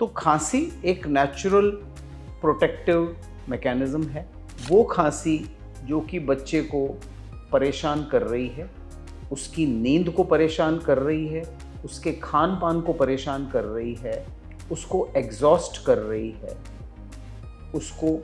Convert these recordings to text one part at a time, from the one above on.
तो खांसी एक नेचुरल प्रोटेक्टिव मैकेनिज्म है। वो खांसी जो कि बच्चे को परेशान कर रही है, उसकी नींद को परेशान कर रही है, उसके खान पान को परेशान कर रही है, उसको एग्जॉस्ट कर रही है, उसको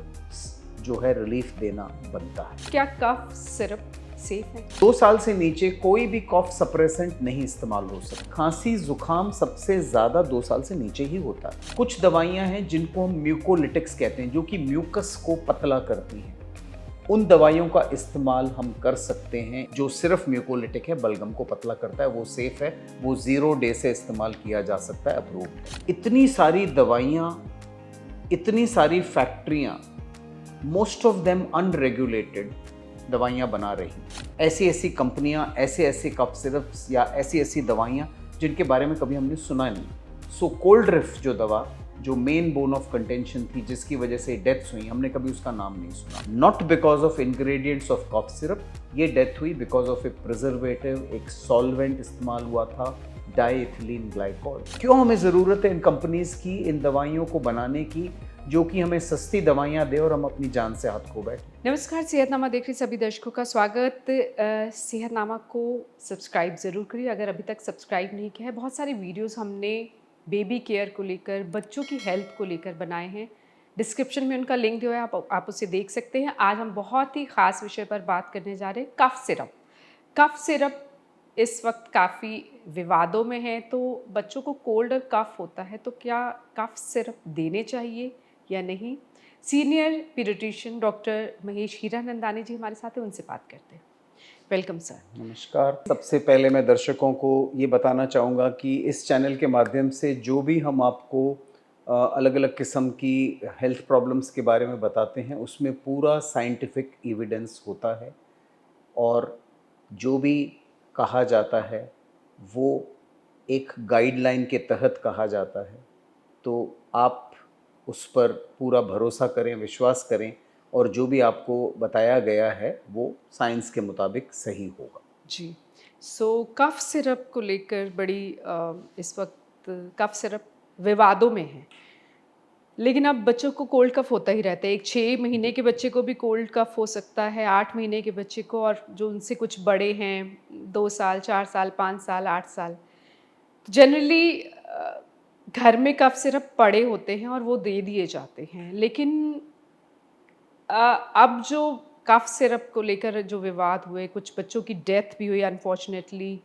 जो है रिलीफ देना बनता है। क्या कफ सिरप सेफ है? 2 साल से नीचे कोई भी कॉफ सप्रेसेंट नहीं इस्तेमाल हो सकता। खांसी जुकाम सबसे ज्यादा 2 साल से नीचे ही होता है। कुछ दवाइयां हैं जिनको हम म्यूकोलिटिक्स कहते हैं, जो कि म्यूकस को पतला करती हैं। उन दवाइयों का इस्तेमाल हम कर सकते हैं। जो सिर्फ म्यूकोलिटिक है, बलगम को पतला करता है, वो सेफ है, वो 0 डे से इस्तेमाल किया जा सकता है, अप्रूव्ड है। इतनी सारी दवाइयां, इतनी सारी फैक्ट्रियां, मोस्ट ऑफ देम अनरेगुलेटेड दवाइयां बना रही हैं। ऐसी ऐसी कंपनियां, ऐसे ऐसे कफ सिरप्स या ऐसी ऐसी दवाइयां जिनके बारे में कभी हमने सुना नहीं। सो कोल्ड्रिफ जो दवा, जो मेन बोन ऑफ कंटेंशन थी, जिसकी वजह से डेथ्स हुई, हमने कभी उसका नाम नहीं सुना। Not because of ingredients of cough syrup, ये डेथ हुई बिकॉज ऑफ ए प्रिजर्वेटिव, एक सॉल्वेंट इस्तेमाल हुआ था, डाइएथिलीन ग्लाइकॉल। क्यों हमें ज़रूरत है इन कंपनीज की, इन दवाइयों को बनाने की, जो कि हमें सस्ती दवाइयां दे और हम अपनी जान से हाथ खो बैठे। नमस्कार, सेहतनामा देख रहे सभी दर्शकों का स्वागत। सेहतनामा को सब्सक्राइब ज़रूर करिए अगर अभी तक सब्सक्राइब नहीं किया है। बहुत सारे वीडियोस हमने बेबी केयर को लेकर, बच्चों की हेल्थ को लेकर बनाए हैं। डिस्क्रिप्शन में उनका लिंक दिया है, आप उसे देख सकते हैं। आज हम बहुत ही ख़ास विषय पर बात करने जा रहे हैं, कफ सिरप। कफ सिरप इस वक्त काफ़ी विवादों में है। तो बच्चों को कोल्ड और कफ होता है, तो क्या कफ सिरप देने चाहिए या नहीं? Senior paediatrician doctor Mahesh Hiranandani ji हमारे साथ हैं, उनसे बात करते हैं। Welcome sir. नमस्कार। सबसे पहले मैं दर्शकों को ये बताना चाहूँगा कि इस चैनल के माध्यम से जो भी हम आपको अलग अलग किस्म की हेल्थ प्रॉब्लम्स के बारे में बताते हैं, उसमें पूरा साइंटिफिक एविडेंस होता है और जो भी कहा जाता है वो एक गाइडलाइन के तहत कहा जाता है। तो आप उस पर पूरा भरोसा करें, विश्वास करें, और जो भी आपको बताया गया है वो साइंस के मुताबिक सही होगा। जी। कफ सिरप को लेकर बड़ी इस वक्त कफ सिरप विवादों में है। लेकिन अब बच्चों को कोल्ड कफ होता ही रहता है। एक 6 महीने के बच्चे को भी कोल्ड कफ हो सकता है, 8 महीने के बच्चे को, और जो उनसे कुछ बड़े हैं 2 साल, 4 साल, 5 साल, 8 साल, जनरली घर में कफ सिरप पड़े होते हैं और वो दे दिए जाते हैं। लेकिन अब जो कफ सिरप को लेकर जो विवाद हुए, कुछ बच्चों की डेथ भी हुई अनफॉर्चुनेटली,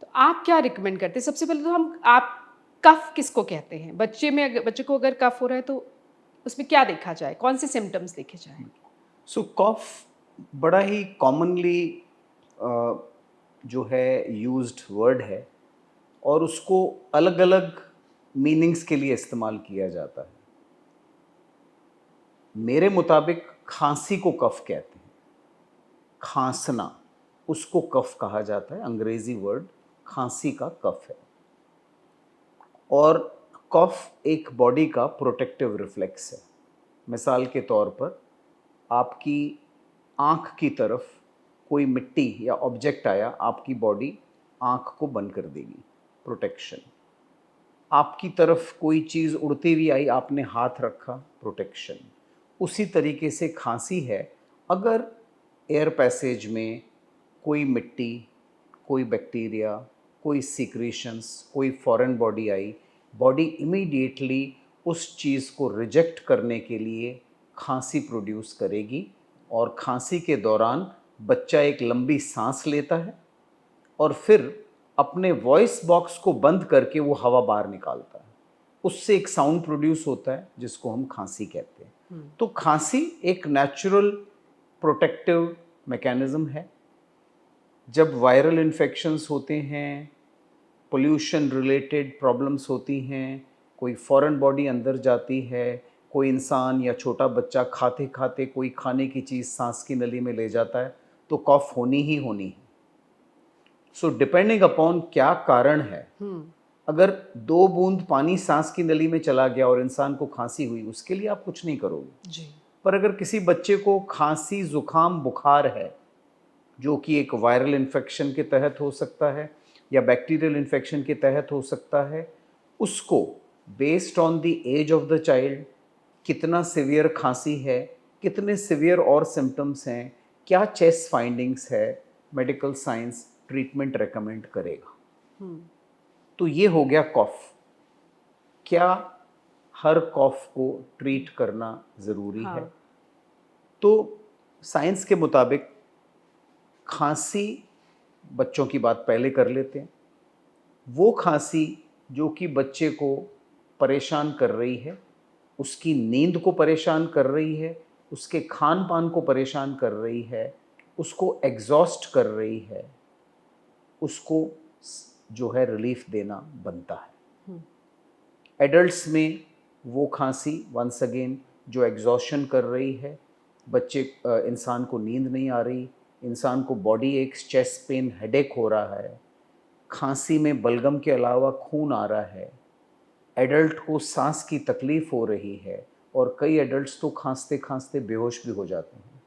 तो आप क्या रिकमेंड करते हैं? सबसे पहले तो आप कफ किसको कहते हैं? बच्चे को अगर कफ हो रहा है तो उसमें क्या देखा जाए? कौन से सिम्पटम्स देखे जाएँ? सो कफ बड़ा ही कॉमनली जो है यूज्ड वर्ड है और उसको अलग अलग मीनिंग्स के लिए इस्तेमाल किया जाता है। मेरे मुताबिक खांसी को कफ कहते हैं। खांसना, उसको कफ कहा जाता है। अंग्रेजी वर्ड खांसी का कफ है। और कफ एक बॉडी का प्रोटेक्टिव रिफ्लेक्स है। मिसाल के तौर पर आपकी आँख की तरफ कोई मिट्टी या ऑब्जेक्ट आया, आपकी बॉडी आँख को बंद कर देगी, प्रोटेक्शन। आपकी तरफ कोई चीज़ उड़ती हुई आई, आपने हाथ रखा, प्रोटेक्शन। उसी तरीके से खांसी है। अगर एयर पैसेज में कोई मिट्टी, कोई बैक्टीरिया, कोई सीक्रेशंस, कोई फॉरेन बॉडी आई, बॉडी इमीडिएटली उस चीज़ को रिजेक्ट करने के लिए खांसी प्रोड्यूस करेगी। और खांसी के दौरान बच्चा एक लंबी सांस लेता है और फिर अपने वॉइस बॉक्स को बंद करके वो हवा बाहर निकालता है। उससे एक साउंड प्रोड्यूस होता है जिसको हम खांसी कहते हैं। तो खांसी एक नेचुरल प्रोटेक्टिव मैकेनिज्म है। जब वायरल इन्फेक्शंस होते हैं, पोल्यूशन रिलेटेड प्रॉब्लम्स होती हैं, कोई फॉरेन बॉडी अंदर जाती है, कोई इंसान या छोटा बच्चा खाते खाते कोई खाने की चीज़ सांस की नली में ले जाता है, तो कफ होनी ही होनी है। सो डिपेंडिंग अपॉन क्या कारण है, अगर 2 बूंद पानी सांस की नली में चला गया और इंसान को खांसी हुई, उसके लिए आप कुछ नहीं करोगे जी। पर अगर किसी बच्चे को खांसी, जुकाम, बुखार है, जो कि एक वायरल इन्फेक्शन के तहत हो सकता है या बैक्टीरियल इन्फेक्शन के तहत हो सकता है, उसको based on the age of the child, कितना सिवियर खांसी है, कितने सिवियर और सिम्टम्स हैं, क्या चेस्ट फाइंडिंग्स है, मेडिकल साइंस ट्रीटमेंट रेकमेंड करेगा। तो ये हो गया कॉफ। क्या हर कॉफ को ट्रीट करना ज़रूरी है? हाँ। तो साइंस के मुताबिक खांसी, बच्चों की बात पहले कर लेते हैं, वो खांसी जो कि बच्चे को परेशान कर रही है, उसकी नींद को परेशान कर रही है, उसके खान पान को परेशान कर रही है, उसको एग्जॉस्ट कर रही है, उसको जो है रिलीफ देना बनता है। एडल्ट्स में वो खांसी वंस अगेन जो एग्जॉशन कर रही है, बच्चे इंसान को नींद नहीं आ रही, इंसान को body aches, chest pain, headache हो रहा है, खांसी में बलगम के अलावा खून आ रहा है, एडल्ट को सांस की तकलीफ हो रही है, और कई एडल्ट्स तो खांसते खांसते बेहोश भी हो जाते हैं।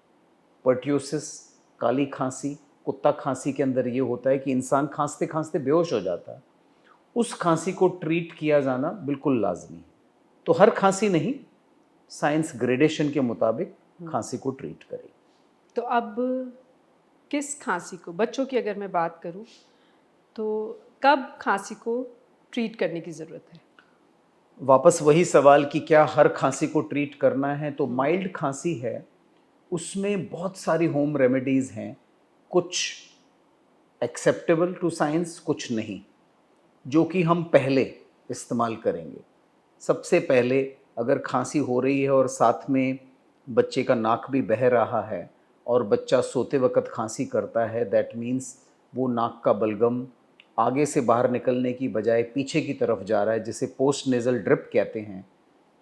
पर्ट्यूसिस, काली खांसी, कुत्ता खांसी के अंदर ये होता है कि इंसान खांसते खांसते बेहोश हो जाता है। उस खांसी को ट्रीट किया जाना बिल्कुल लाजमी है। तो हर खांसी नहीं, साइंस ग्रेडेशन के मुताबिक खांसी को ट्रीट करेगी। तो अब किस खांसी को, बच्चों की अगर मैं बात करूं, तो कब खांसी को ट्रीट करने की ज़रूरत है? वापस वही सवाल कि क्या हर खांसी को ट्रीट करना है? तो माइल्ड खांसी है, उसमें बहुत सारी होम रेमेडीज़ हैं, कुछ एक्सेप्टेबल टू साइंस, कुछ नहीं, जो कि हम पहले इस्तेमाल करेंगे। सबसे पहले अगर खांसी हो रही है और साथ में बच्चे का नाक भी बह रहा है और बच्चा सोते वक्त खांसी करता है, दैट मीन्स वो नाक का बलगम आगे से बाहर निकलने की बजाय पीछे की तरफ जा रहा है, जिसे पोस्ट नेज़ल ड्रिप कहते हैं।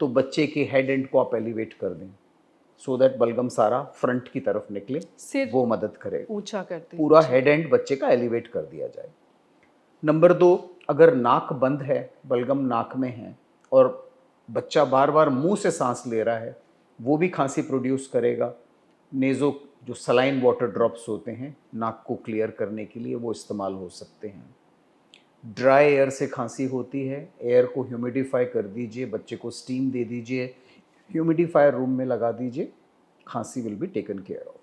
तो बच्चे के हेड एंड को आप एलिवेट कर दें सो दैट बलगम सारा फ्रंट की तरफ निकले, सिर वो मदद करेगा। ऊंचा करते हैं। पूरा हेड एंड बच्चे का एलिवेट कर दिया जाए। नंबर 2, अगर नाक बंद है, बलगम नाक में है और बच्चा बार बार मुंह से सांस ले रहा है, वो भी खांसी प्रोड्यूस करेगा। नेज़ो जो सलाइन वाटर ड्रॉप्स होते हैं नाक को क्लियर करने के लिए, वो इस्तेमाल हो सकते हैं। ड्राई एयर से खांसी होती है, एयर को ह्यूमिडिफाई कर दीजिए, बच्चे को स्टीम दे दीजिए, ह्यूमिडिफायर रूम में लगा दीजिए, खांसी will be taken care of.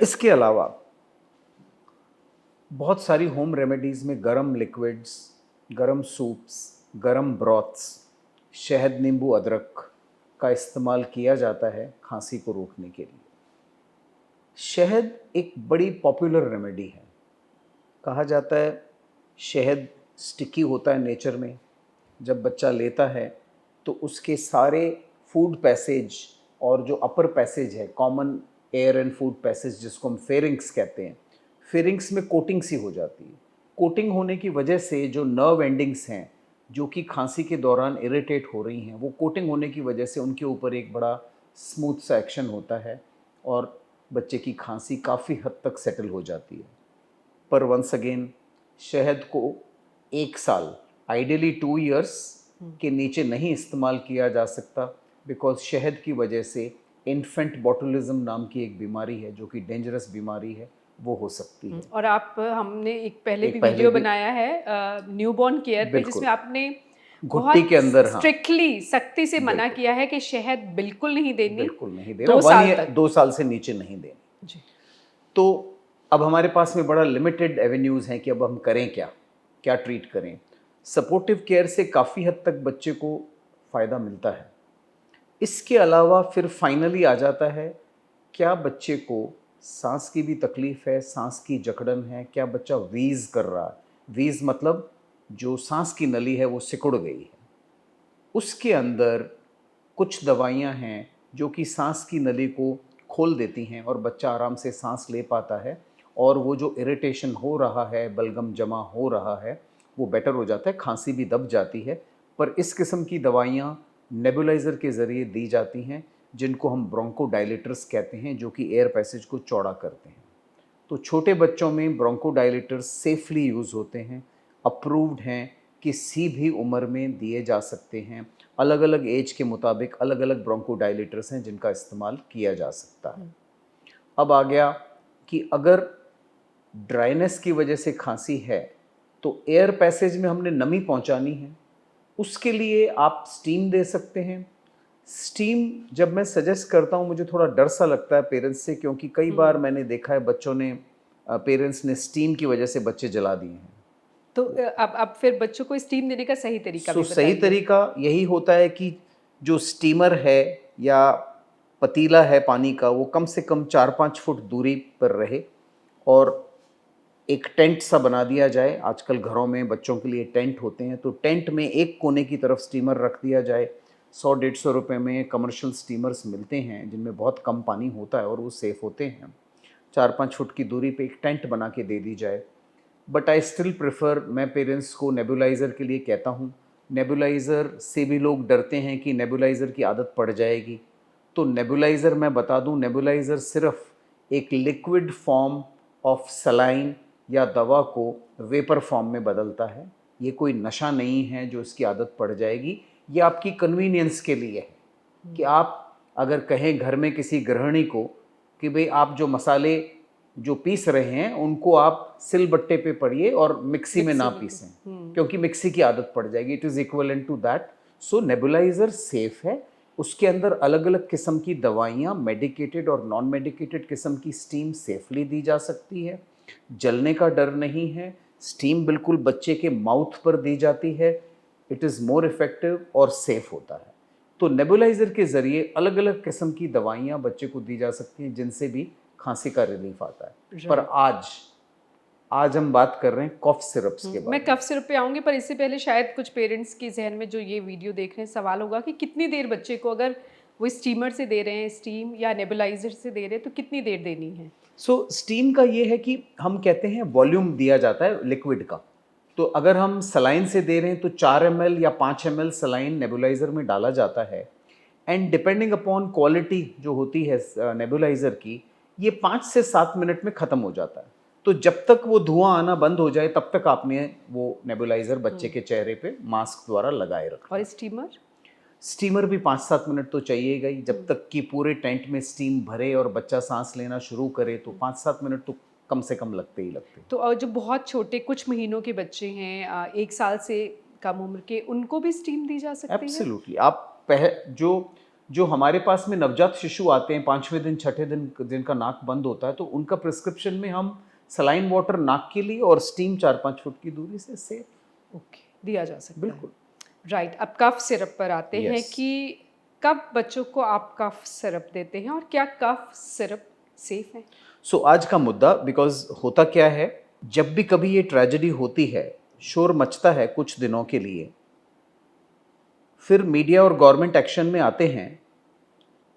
इसके अलावा बहुत सारी होम रेमेडीज़ में गरम लिक्विड्स, गरम सूप्स, गरम ब्रॉथ्स, शहद, नींबू, अदरक का इस्तेमाल किया जाता है खांसी को रोकने के लिए। शहद एक बड़ी पॉपुलर रेमेडी है। कहा जाता है शहद स्टिकी होता है नेचर में, जब बच्चा लेता है तो उसके सारे फूड पैसेज और जो अपर पैसेज है, common air and food passage जिसको हम फेरिंग्स कहते हैं, फेरिंग्स में कोटिंग सी हो जाती है। कोटिंग होने की वजह से जो नर्व एंडिंग्स हैं जो कि खांसी के दौरान इरिटेट हो रही हैं, वो कोटिंग होने की वजह से उनके ऊपर एक बड़ा स्मूथ सा एक्शन होता है और बच्चे की खांसी काफ़ी हद तक सेटल हो जाती है। पर वंस अगेन शहद को 1 साल, आइडियली 2 इयर्स के नीचे नहीं इस्तेमाल किया जा सकता, बिकॉज शहद की वजह से इन्फेंट बॉटुलिज्म नाम की एक बीमारी है जो कि डेंजरस बीमारी है, वो हो सकती है। और आप, हमने एक पहले एक भी पहले वीडियो भी- बनाया है न्यूबॉर्न केयर पे, बिल्कुल। जिसमें आपने घुट्टी के अंदर, हाँ, स्ट्रिक्टली, सख्ती से मना बिल्कुल। किया है कि शहद बिल्कुल नहीं देनी, बिल्कुल नहीं देना, 2 साल तक। 2 साल से नीचे नहीं देना। जी। तो अब हमारे पास में बड़ा लिमिटेड एवेन्यूज़ हैं कि अब हम करें क्या, क्या ट्रीट करें। सपोर्टिव केयर से काफ़ी हद तक बच्चे को फ़ायदा मिलता है। इसके अलावा फिर फाइनली आ जाता है, क्या बच्चे को सांस की भी तकलीफ़ है, सांस की जकड़न है, क्या बच्चा वीज़ कर रहा है। वीज़ मतलब जो सांस की नली है वो सिकुड़ गई है। उसके अंदर कुछ दवाइयाँ हैं जो कि सांस की नली को खोल देती हैं और बच्चा आराम से सांस ले पाता है, और वो जो इरिटेशन हो रहा है, बलगम जमा हो रहा है, वो बेटर हो जाता है, खांसी भी दब जाती है। पर इस किस्म की दवाइयाँ नेबुलाइज़र के ज़रिए दी जाती हैं, जिनको हम ब्रोंकोडायलेटर्स कहते हैं, जो कि एयर पैसेज को चौड़ा करते हैं। तो छोटे बच्चों में ब्रोंकोडायलेटर्स सेफली यूज़ होते हैं, अप्रूव्ड हैं, किसी भी उम्र में दिए जा सकते हैं। अलग अलग एज के मुताबिक अलग अलग ब्रोंकोडायलेटर्स हैं जिनका इस्तेमाल किया जा सकता है। अब आ गया कि अगर ड्राइनेस की वजह से खांसी है तो एयर पैसेज में हमने नमी पहुंचानी है, उसके लिए आप स्टीम दे सकते हैं। स्टीम जब मैं सजेस्ट करता हूँ मुझे थोड़ा डर सा लगता है पेरेंट्स से, क्योंकि कई बार मैंने देखा है बच्चों ने पेरेंट्स ने स्टीम की वजह से बच्चे जला दिए हैं। तो अब फिर बच्चों को स्टीम देने का सही तरीका भी सही बताइए। तरीका यही होता है कि जो स्टीमर है या पतीला है पानी का, वो कम से कम 4-5 फुट दूरी पर रहे और एक टेंट सा बना दिया जाए। आजकल घरों में बच्चों के लिए टेंट होते हैं, तो टेंट में एक कोने की तरफ स्टीमर रख दिया जाए। 100-150 रुपये में कमर्शियल स्टीमर्स मिलते हैं जिनमें बहुत कम पानी होता है और वो सेफ़ होते हैं। 4-5 फुट की दूरी पे एक टेंट बना के दे दी जाए। बट आई स्टिल प्रेफर, मैं पेरेंट्स को नेबुलाइज़र के लिए कहता हूँ। नेबुलाइज़र से भी लोग डरते हैं कि नेबुलाइज़र की आदत पड़ जाएगी। तो नेबुलाइज़र मैं बता दूँ, नेबुलाइज़र सिर्फ एक लिक्विड फॉर्म ऑफ सलाइन या दवा को वेपर फॉर्म में बदलता है। ये कोई नशा नहीं है जो इसकी आदत पड़ जाएगी। ये आपकी कन्वीनियंस के लिए है कि आप अगर कहें घर में किसी गृहिणी को कि भाई आप जो मसाले जो पीस रहे हैं उनको आप सिलबट्टे पे पड़िए और मिक्सी में ना पीसें, क्योंकि मिक्सी की आदत पड़ जाएगी। It is equivalent to that. So nebulizer safe है। उसके अंदर अलग अलग किस्म की दवाइयाँ, मेडिकेटेड और नॉन मेडिकेटेड किस्म की स्टीम सेफली दी जा सकती है। जलने का डर नहीं है। स्टीम बिल्कुल बच्चे के माउथ पर दी जाती है। इट इज़ मोर इफ़ेक्टिव और सेफ होता है। तो नेबुलाइज़र के ज़रिए अलग अलग किस्म की दवाइयाँ बच्चे को दी जा सकती हैं जिनसे भी खांसी का रिलीफ आता है। पर आज हम बात कर रहे हैं कफ सिरप्स के बारे मैं में। कफ सिरप पे आऊँगी, पर इससे पहले शायद कुछ पेरेंट्स के ज़हन में जो ये वीडियो देख रहे हैं सवाल होगा कि कितनी देर बच्चे को, अगर वो स्टीमर से दे रहे हैं स्टीम या नेबुलाइज़र से दे रहे हैं, तो कितनी देर देनी है? सो स्टीम का ये है कि हम कहते हैं वॉल्यूम दिया जाता है लिक्विड का। तो अगर हम सलाइन से दे रहे हैं तो 4 ml या 5 ml सलाइन नेबुलाइज़र में डाला जाता है। एंड डिपेंडिंग अपॉन क्वालिटी जो होती है नेबुलाइज़र की, ये 5 से 7 मिनट में ख़त्म हो जाता है। तो जब तक वो धुआं आना बंद हो जाए तब तक आपने वो नेबुलाइज़र बच्चे के चेहरे पे मास्क द्वारा लगाए रखना। और स्टीमर? स्टीमर भी 5-7 मिनट तो चाहिएगा ही। जब तक कि पूरे टेंट में स्टीम भरे और बच्चा सांस लेना शुरू करे तो 5-7 मिनट तो कम से कम लगते ही लगते हैं। तो जो बहुत छोटे कुछ महीनों के बच्चे हैं, 1 साल से कम उम्र के, उनको भी स्टीम दी जा सकती है? एब्सोल्युटली। आप जो हमारे पास में नवजात शिशु आते हैं 5वें दिन 6ठे दिन जिनका नाक बंद होता है, तो उनका प्रिस्क्रिप्शन में हम सलाइन वाटर नाक के लिए और स्टीम 4-5 फुट की दूरी से सेफ ओके, दिया जा सकता है। बिल्कुल। राइट, अब कफ सिरप पर आते हैं Yes. कि कब बच्चों को आप कफ सिरप देते हैं और क्या कफ सिरप सेफ है? सो आज का मुद्दा, बिकॉज होता क्या है, जब भी कभी ये ट्रेजेडी होती है, शोर मचता है कुछ दिनों के लिए, फिर मीडिया और गवर्नमेंट एक्शन में आते हैं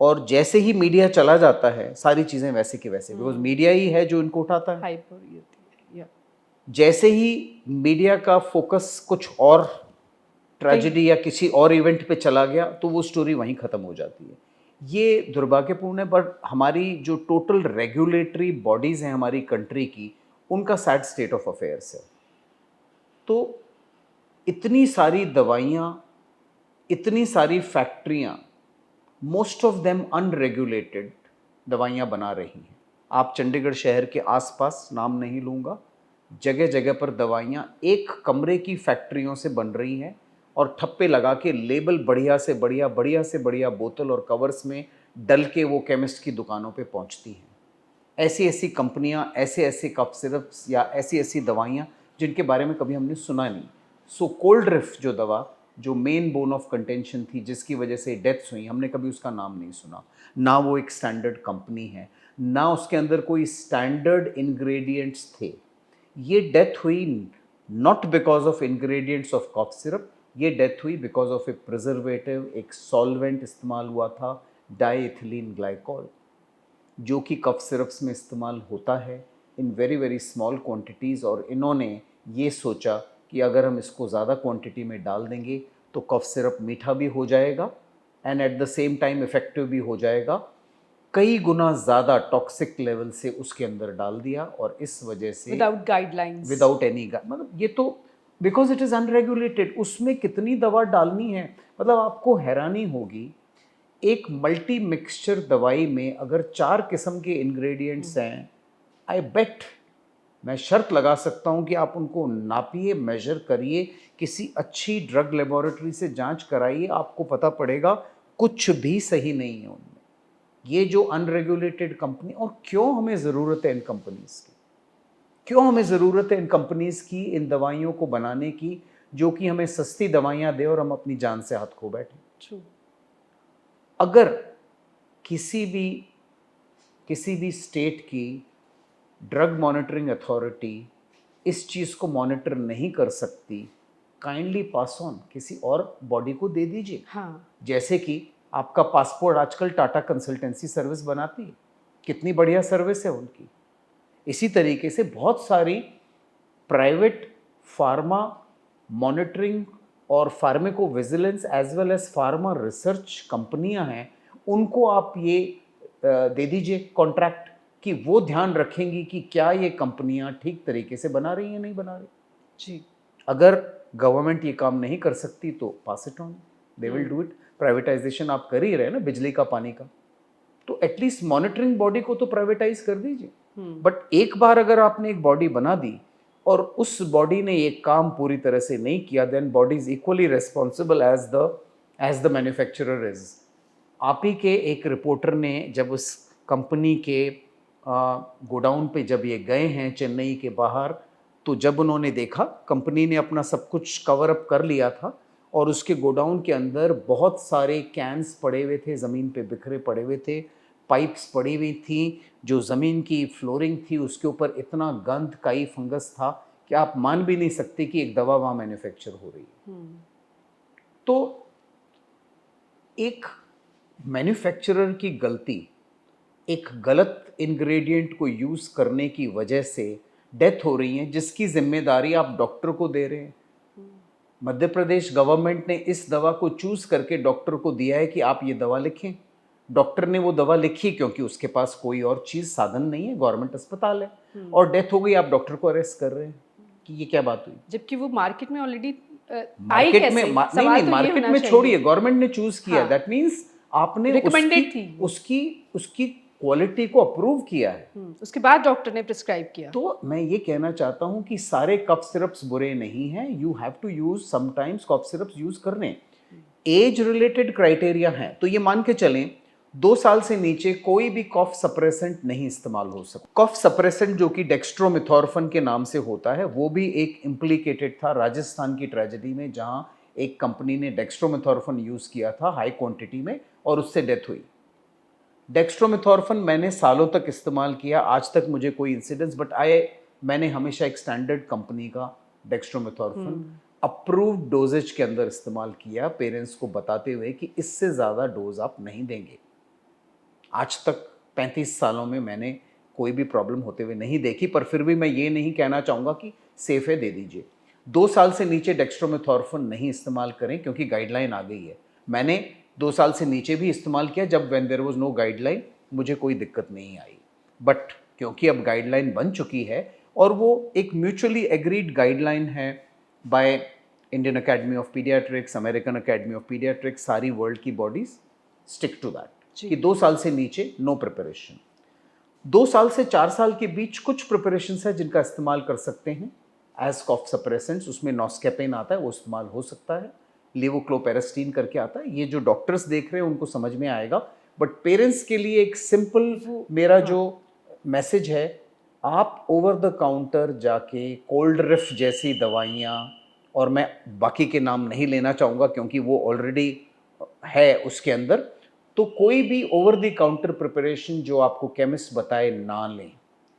और जैसे ही मीडिया चला जाता है सारी चीज़ें वैसे की वैसे, बिकॉज मीडिया ही है जो इनको उठाता है। हाइपर होती है या जैसे ही मीडिया का फोकस कुछ और ट्रेजेडी या किसी और इवेंट पे चला गया तो वो स्टोरी वहीं ख़त्म हो जाती है। ये दुर्भाग्यपूर्ण है, बट हमारी जो टोटल रेगुलेटरी बॉडीज़ हैं हमारी कंट्री की, उनका सैड स्टेट ऑफ अफेयर्स है। तो इतनी सारी दवाइयाँ, इतनी सारी फैक्ट्रियाँ, मोस्ट ऑफ देम अनरेगुलेटेड दवाइयाँ बना रही हैं। आप चंडीगढ़ शहर के आसपास, नाम नहीं लूँगा, जगह जगह पर दवाइयाँ एक कमरे की फैक्ट्रियों से बन रही हैं और ठप्पे लगा के लेबल बढ़िया से बढ़िया, बढ़िया से बढ़िया बोतल और कवर्स में डल के वो केमिस्ट की दुकानों पे पहुंचती हैं। ऐसी ऐसी कंपनियां, ऐसे ऐसे कफ सिरप्स या ऐसी ऐसी दवाइयां जिनके बारे में कभी हमने सुना नहीं। सो कोल्ड्रिफ जो दवा, जो मेन बोन ऑफ कंटेंशन थी, जिसकी वजह से डेथ्स हुई, हमने कभी उसका नाम नहीं सुना। ना वो एक स्टैंडर्ड कंपनी है, ना उसके अंदर कोई स्टैंडर्ड इंग्रेडिएंट्स थे। ये डेथ हुई not because of ingredients of cough syrup, ये डेथ हुई बिकॉज ऑफ ए प्रिजर्वेटिव, एक सॉल्वेंट इस्तेमाल हुआ था, डाईइथिलीन ग्लाइकॉल, जो कि कफ सिरप्स में इस्तेमाल होता है in very very small quantities. और इन्होंने ये सोचा कि अगर हम इसको ज़्यादा क्वांटिटी में डाल देंगे तो कफ सिरप मीठा भी हो जाएगा and at the same time effective भी हो जाएगा। कई गुना ज़्यादा टॉक्सिक लेवल से उसके अंदर डाल दिया और इस वजह से विदाउट गाइडलाइंस, विदाउट एनी, मतलब ये तो बिकॉज इट इज़ अनरेगुलेटेड, उसमें कितनी दवा डालनी है, मतलब आपको हैरानी होगी। एक मल्टी मिक्सचर दवाई में अगर 4 किस्म के इंग्रेडिएंट्स हैं, आई बेट मैं शर्त लगा सकता हूं कि आप उनको नापिए, मेजर करिए, किसी अच्छी ड्रग लेबोरेटरी से जांच कराइए, आपको पता पड़ेगा कुछ भी सही नहीं है उनमें। ये जो अनरेगुलेटेड कंपनी, और क्यों हमें ज़रूरत है इन कंपनीज़ की, क्यों हमें ज़रूरत है इन कंपनीज़ की, इन दवाइयों को बनाने की जो कि हमें सस्ती दवाइयाँ दे और हम अपनी जान से हाथ खो बैठे। ट्रू। अगर किसी भी स्टेट की ड्रग मॉनिटरिंग अथॉरिटी इस चीज़ को मॉनिटर नहीं कर सकती, काइंडली पास ऑन किसी और बॉडी को दे दीजिए। हाँ। जैसे कि आपका पासपोर्ट आजकल टाटा कंसल्टेंसी सर्विस बनाती है, कितनी बढ़िया सर्विस है उनकी। इसी तरीके से बहुत सारी प्राइवेट फार्मा मॉनिटरिंग और pharmacovigilance as well as pharma research कंपनियां हैं, उनको आप ये दे दीजिए कॉन्ट्रैक्ट कि वो ध्यान रखेंगी कि क्या ये कंपनियां ठीक तरीके से बना रही हैं, नहीं बना रही। जी। अगर गवर्नमेंट ये काम नहीं कर सकती तो pass it on, they will do it. Privatisation आप कर ही रहे हैं ना बिजली का, पानी का, तो एटलीस्ट मॉनिटरिंग बॉडी को तो प्राइवेटाइज कर दीजिए। बट एक बार अगर आपने एक बॉडी बना दी और उस बॉडी ने ये काम पूरी तरह से नहीं किया, then body is equally responsible as the manufacturer is. आप ही के एक रिपोर्टर ने जब उस कंपनी के गोडाउन पे जब ये गए हैं चेन्नई के बाहर, तो जब उन्होंने देखा कंपनी ने अपना सब कुछ कवर अप कर लिया था और उसके गोडाउन के अंदर बहुत सारे कैंस पड़े हुए थे, ज़मीन पे बिखरे पड़े हुए थे, पाइप्स पड़ी हुई थी, जो ज़मीन की फ्लोरिंग थी उसके ऊपर इतना गंद काई फंगस था कि आप मान भी नहीं सकते कि एक दवा वहाँ मैन्युफैक्चर हो रही है। तो एक मैन्युफैक्चरर की गलती, एक गलत इंग्रेडिएंट को यूज़ करने की वजह से डेथ हो रही है, जिसकी जिम्मेदारी आप डॉक्टर को दे रहे हैं। मध्य प्रदेश गवर्नमेंट ने इस दवा को चूज करके डॉक्टर को दिया है कि आप ये दवा लिखें। डॉक्टर ने वो दवा लिखी क्योंकि उसके पास कोई और चीज़ साधन नहीं है, गवर्नमेंट अस्पताल है, और डेथ हो गई, आप डॉक्टर को अरेस्ट कर रहे हैं कि ये क्या बात हुई। जबकि वो मार्केट में ऑलरेडी मार्केट में नहीं, मार्केट में छोड़िए, गवर्नमेंट ने चूज किया, दैट मीन्स आपने रिकमेंडेड थी उसकी क्वालिटी को अप्रूव किया है, उसके बाद डॉक्टर ने प्रिस्क्राइब किया। तो मैं ये कहना चाहता हूं कि सारे कफ सिरप्स बुरे नहीं हैं, you have to use sometimes cough syrups use करने। एज रिलेटेड क्राइटेरिया है, तो ये मान के चलें 2 साल से नीचे कोई भी कफ सप्रेसेंट नहीं इस्तेमाल हो सकता। कफ सप्रेसेंट जो कि डेक्स्ट्रोमेथॉर्फन के नाम से होता है, वो भी एक इम्प्लीकेटेड था राजस्थान की ट्रेजेडी में, जहां एक कंपनी ने डेक्स्ट्रोमेथॉर्फन यूज किया था हाई क्वांटिटी में और उससे डेथ हुई। डेक्स्ट्रोमेथॉर्फन मैंने सालों तक इस्तेमाल किया, आज तक मुझे कोई इंसिडेंस, बट मैंने हमेशा एक स्टैंडर्ड कंपनी का डेक्स्ट्रोमेथॉर्फन अप्रूव्ड डोजेज के अंदर इस्तेमाल किया, पेरेंट्स को बताते हुए कि इससे ज़्यादा डोज आप नहीं देंगे। आज तक 35 सालों में मैंने कोई भी प्रॉब्लम होते हुए नहीं देखी, पर फिर भी मैं ये नहीं कहना चाहूँगा कि सेफ है, दे दीजिए। 2 साल से नीचे डेक्स्ट्रोमेथॉर्फन नहीं इस्तेमाल करें क्योंकि गाइडलाइन आ गई है। मैंने 2 साल से नीचे भी इस्तेमाल किया जब when there was no guideline, मुझे कोई दिक्कत नहीं आई। बट क्योंकि अब गाइडलाइन बन चुकी है और वो एक म्यूचुअली एग्रीड गाइडलाइन है by Indian academy of paediatrics, American academy of paediatrics, सारी वर्ल्ड की बॉडीज स्टिक टू दैट कि 2 साल से नीचे नो प्रिपरेशन। 2 साल से 4 साल के बीच कुछ प्रिपरेशन है जिनका इस्तेमाल कर सकते हैं एज कॉफ सप्रेसेंट्स, उसमें नॉस्केपेन आता है, वो इस्तेमाल हो सकता है, लेवोक्लोपेरास्टीन करके आता है। ये जो डॉक्टर्स देख रहे हैं उनको समझ में आएगा, बट पेरेंट्स के लिए एक सिंपल मेरा जो मैसेज है, आप ओवर द काउंटर जाके कोल्ड रिफ जैसी दवाइयाँ, और मैं बाकी के नाम नहीं लेना चाहूँगा क्योंकि वो ऑलरेडी है उसके अंदर, तो कोई भी ओवर द काउंटर प्रिपरेशन जो आपको केमिस्ट बताए ना लें।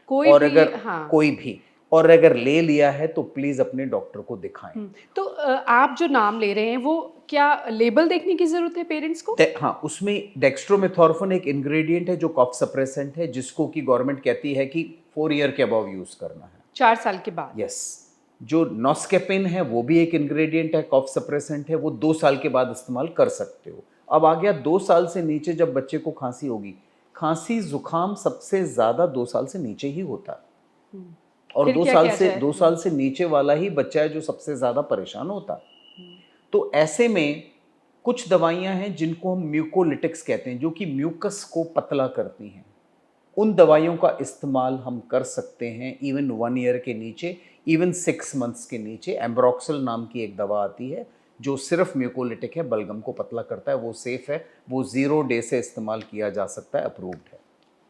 और अगर कोई भी और अगर ले लिया है तो प्लीज अपने डॉक्टर को दिखाएं। तो आप जो नाम ले रहे हैं वो क्या लेबल देखने की जरूरत है पेरेंट्स को? हाँ, उसमें डेक्स्ट्रोमेथॉर्फन एक इंग्रेडिएंट है जो कफ सप्रेसेंट है, जिसको कि गवर्नमेंट कहती है कि 4 ईयर के अबव यूज करना है, 4 साल के बाद। यस। जो नॉस्केपिन है वो भी एक इंग्रेडिएंट है, कफ सप्रेसेंट है, वो 2 साल के बाद इस्तेमाल कर सकते हो। अब आ गया 2 साल से नीचे, जब बच्चे को खांसी होगी, खांसी जुकाम सबसे ज्यादा 2 साल से नीचे ही होता है, और 2 साल से नीचे वाला ही बच्चा है जो सबसे ज्यादा परेशान होता है। तो ऐसे में कुछ दवाइयां हैं जिनको हम म्यूकोलिटिक्स कहते हैं, जो कि म्यूकस को पतला करती हैं, उन दवाइयों का इस्तेमाल हम कर सकते हैं इवन 1 ईयर के नीचे, इवन 6 मंथ्स के नीचे। एम्ब्रोक्सल नाम की एक दवा आती है जो सिर्फ म्यूकोलिटिक है, बलगम को पतला करता है, वो सेफ है, वो 0 डे से इस्तेमाल किया जा सकता है, अप्रूव्ड है।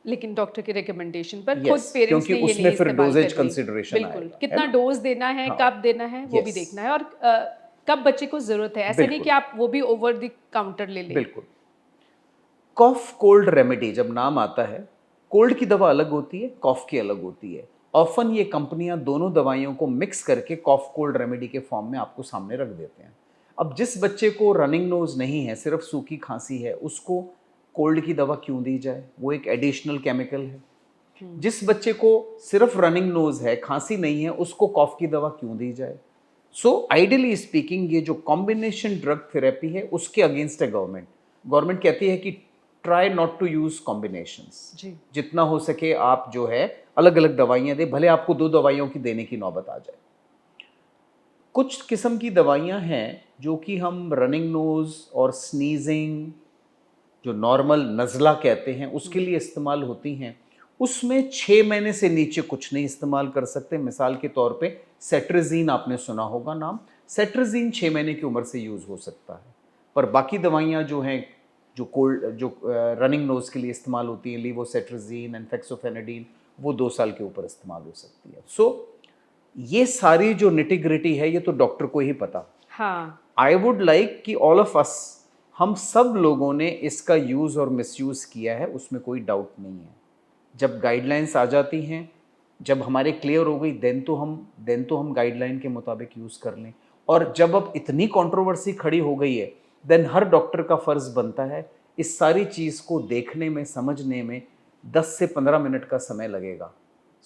लेकिन डॉक्टर के रिकमेंडेशन पर खुद यस, पेरेंट्स क्योंकि ने ये उसमें नहीं फिर इस्तेमाल डोजेज करनी। कंसिडरेशन बिल्कुल, आएगा, है कितना ना? डोज देना है, हाँ, कब देना है, वो भी यस, देखना है, और कब बच्चे को ज़रूरत है। ऐसा नहीं बिल्कुल, कि आप वो भी ओवर द काउंटर ले लें। बिल्कुल। कॉफ कोल्ड रेमेडी जब नाम आता है, कोल्ड की दवा अलग होती है, कॉफ की अलग होती है। ऑफन ये कंपनियां दोनों दवाइयों को मिक्स करके कॉफ कोल्ड रेमेडी के फॉर्म में आपको सामने रख देते हैं। अब जिस बच्चे को रनिंग नोज नहीं है, सिर्फ सूखी खांसी है, उसको कोल्ड की दवा क्यों दी जाए? वो एक एडिशनल केमिकल है। जिस बच्चे को सिर्फ रनिंग नोज है, खांसी नहीं है, उसको कॉफ की दवा क्यों दी जाए? सो आइडियली स्पीकिंग ये जो कॉम्बिनेशन ड्रग थेरेपी है उसके अगेंस्ट है गवर्नमेंट। गवर्नमेंट कहती है कि try not to use combinations. जी। जितना हो सके आप जो है अलग अलग दवाइयां दे, भले आपको 2 दवाइयों की देने की नौबत आ जाए। कुछ किस्म की दवाइयां हैं जो कि हम रनिंग नोज और स्नीजिंग, जो नॉर्मल नज़ला कहते हैं, उसके लिए इस्तेमाल होती हैं। उसमें 6 महीने से नीचे कुछ नहीं इस्तेमाल कर सकते। मिसाल के तौर पे सेट्रिजीन, आपने सुना होगा नाम। सेट्रिजीन 6 महीने की उम्र से यूज़ हो सकता है, पर बाकी दवाइयाँ जो हैं, जो कोल्ड, जो रनिंग नोज के लिए इस्तेमाल होती हैं, लीवोसेट्रिजीन, एनफेक्सोफेनेडिन, वो 2 साल के ऊपर इस्तेमाल हो सकती है। सो ये सारी जो निटी ग्रिटी है, ये तो डॉक्टर को ही पता। हाँ। आई वुड लाइक कि ऑल ऑफ अस, हम सब लोगों ने इसका यूज़ और मिसयूज़ किया है, उसमें कोई डाउट नहीं है। जब गाइडलाइंस आ जाती हैं, जब हमारे क्लियर हो गई, देन तो हम गाइडलाइन के मुताबिक यूज़ कर लें। और जब अब इतनी कंट्रोवर्सी खड़ी हो गई है, देन हर डॉक्टर का फ़र्ज़ बनता है इस सारी चीज़ को देखने में, समझने में 10 से 15 मिनट का समय लगेगा।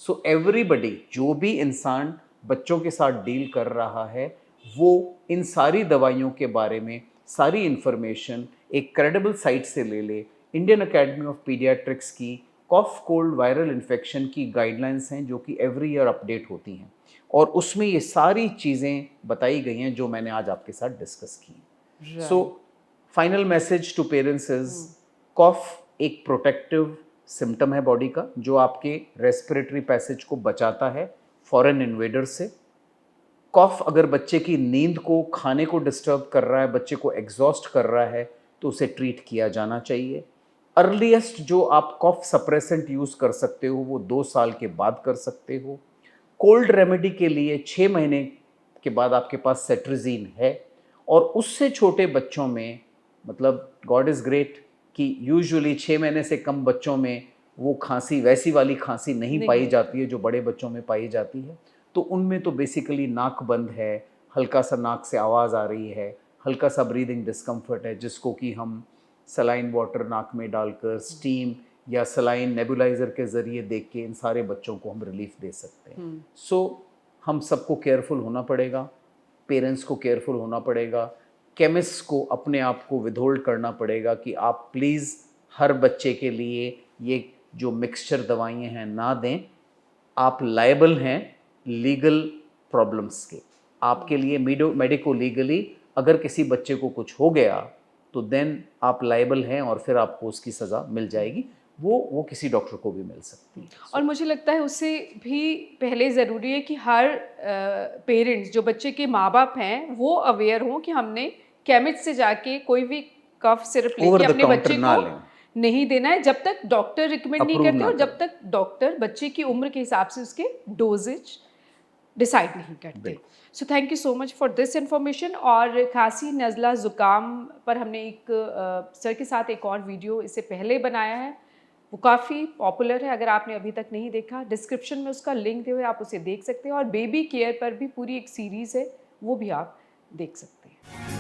सो एवरीबडी, जो भी इंसान बच्चों के साथ डील कर रहा है, वो इन सारी दवाइयों के बारे में सारी इन्फॉर्मेशन एक क्रेडिबल साइट से ले ले। इंडियन अकेडमी ऑफ पीडियाट्रिक्स की कॉफ कोल्ड वायरल इन्फेक्शन की गाइडलाइंस हैं जो कि एवरी ईयर अपडेट होती हैं, और उसमें ये सारी चीज़ें बताई गई हैं जो मैंने आज आपके साथ डिस्कस की। So final message to parents is, cough एक प्रोटेक्टिव सिम्टम है बॉडी का, जो आपके रेस्पिरेटरी पैसेज को बचाता है फॉरेन इन्वेडर से। कॉफ अगर बच्चे की नींद को, खाने को डिस्टर्ब कर रहा है, बच्चे को एग्जॉस्ट कर रहा है, तो उसे ट्रीट किया जाना चाहिए। अर्लीस्ट जो आप कॉफ सप्रेसेंट यूज़ कर सकते हो वो 2 साल के बाद कर सकते हो। कोल्ड रेमेडी के लिए 6 महीने के बाद आपके पास सेट्रिजीन है। और उससे छोटे बच्चों में, मतलब गॉड इज़ ग्रेट कि यूजुअली 6 महीने से कम बच्चों में वो खांसी, वैसी वाली खांसी नहीं पाई जाती है जो बड़े बच्चों में पाई जाती है। तो उनमें तो बेसिकली नाक बंद है, हल्का सा नाक से आवाज़ आ रही है, हल्का सा ब्रीदिंग डिस्कम्फर्ट है, जिसको कि हम सलाइन वाटर नाक में डालकर, स्टीम या सलाइन नेबुलाइज़र के ज़रिए देख के इन सारे बच्चों को हम रिलीफ दे सकते हैं। सो हम सबको केयरफुल होना पड़ेगा, पेरेंट्स को केयरफुल होना पड़ेगा, केमिस्ट को अपने आप को विदहोल्ड करना पड़ेगा कि आप प्लीज़ हर बच्चे के लिए ये जो मिक्सचर दवाइयाँ हैं ना दें। आप लायबल हैं लीगल प्रॉब्लम्स के। आपके लिए मेडिको लीगली अगर किसी बच्चे को कुछ हो गया तो देन आप लायबल हैं, और फिर आपको उसकी सज़ा मिल जाएगी। वो किसी डॉक्टर को भी मिल सकती है। और मुझे लगता है उससे भी पहले ज़रूरी है कि हर पेरेंट्स, जो बच्चे के माँ बाप हैं, वो अवेयर हों कि हमने केमिस्ट से जाके कोई भी कफ सिरप ओवर लेके द अपने काउंटर बच्चे ना को लें, नहीं देना है जब तक डॉक्टर रिकमेंड नहीं अप्रूव करते, ना और जब करें। तक डॉक्टर बच्चे की उम्र के हिसाब से उसके डोजेज डिसाइड नहीं करते। बिल्कुल। So thank you so much for this information. और खांसी, नज़ला, ज़ुकाम पर हमने एक सर के साथ एक और वीडियो इससे पहले बनाया है, वो काफ़ी पॉपुलर है। अगर आपने अभी तक नहीं देखा, डिस्क्रिप्शन में उसका लिंक दिए हुए, आप उसे देख सकते हैं। और बेबी केयर पर भी पूरी एक सीरीज़ है, वो भी आप देख सकते हैं।